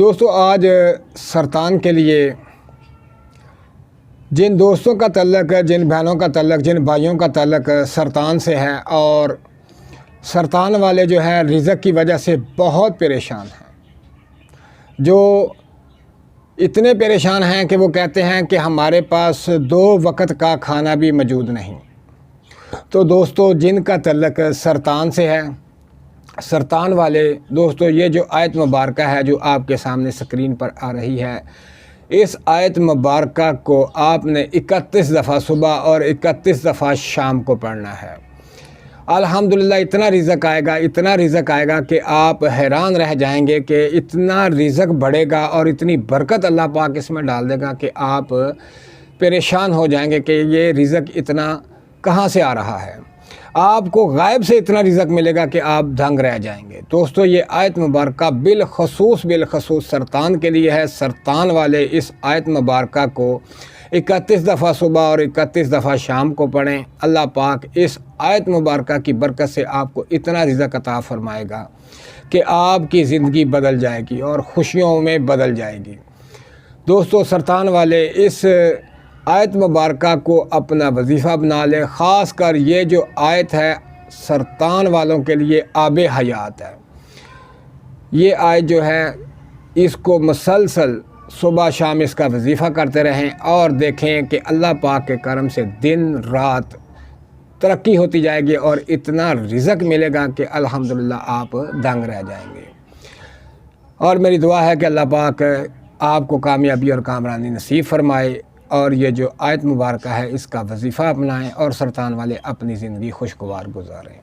دوستو آج سرطان کے لیے جن دوستوں کا تعلق ہے، جن بہنوں کا تعلق، جن بھائیوں کا تعلق سرطان سے ہے اور سرطان والے جو ہیں رزق کی وجہ سے بہت پریشان ہیں، جو اتنے پریشان ہیں کہ وہ کہتے ہیں کہ ہمارے پاس 2 وقت کا کھانا بھی موجود نہیں۔ تو دوستو جن کا تعلق سرطان سے ہے، سرطان والے دوستو، یہ جو آیت مبارکہ ہے جو آپ کے سامنے سکرین پر آ رہی ہے، اس آیت مبارکہ کو آپ نے 31 دفعہ صبح اور 31 دفعہ شام کو پڑھنا ہے۔ الحمدللہ اتنا رزق آئے گا کہ آپ حیران رہ جائیں گے کہ اتنا رزق بڑھے گا اور اتنی برکت اللہ پاک اس میں ڈال دے گا کہ آپ پریشان ہو جائیں گے کہ یہ رزق اتنا کہاں سے آ رہا ہے۔ آپ کو غائب سے اتنا رزق ملے گا کہ آپ دنگ رہ جائیں گے۔ دوستو یہ آیت مبارکہ بالخصوص سرطان کے لیے ہے۔ سرطان والے اس آیت مبارکہ کو 31 دفعہ صبح اور 31 دفعہ شام کو پڑھیں۔ اللہ پاک اس آیت مبارکہ کی برکت سے آپ کو اتنا رزق عطا فرمائے گا کہ آپ کی زندگی بدل جائے گی اور خوشیوں میں بدل جائے گی۔ دوستو سرطان والے اس آیت مبارکہ کو اپنا وظیفہ بنا لیں، خاص کر یہ جو آیت ہے سرطان والوں کے لیے آب حیات ہے۔ یہ آیت جو ہے اس کو مسلسل صبح شام اس کا وظیفہ کرتے رہیں اور دیکھیں کہ اللہ پاک کے کرم سے دن رات ترقی ہوتی جائے گی اور اتنا رزق ملے گا کہ الحمدللہ آپ دنگ رہ جائیں گے۔ اور میری دعا ہے کہ اللہ پاک آپ کو کامیابی اور کامرانی نصیب فرمائے اور یہ جو آیت مبارکہ ہے اس کا وظیفہ اپنائیں اور سرطان والے اپنی زندگی خوشگوار گزاریں۔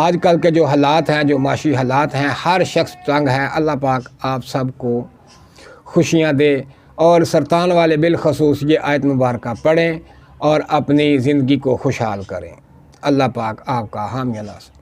آج کل کے جو حالات ہیں، جو معاشی حالات ہیں، ہر شخص تنگ ہے۔ اللہ پاک آپ سب کو خوشیاں دے اور سرطان والے بالخصوص یہ آیت مبارکہ پڑھیں اور اپنی زندگی کو خوشحال کریں۔ اللہ پاک آپ کا حامی ناصر۔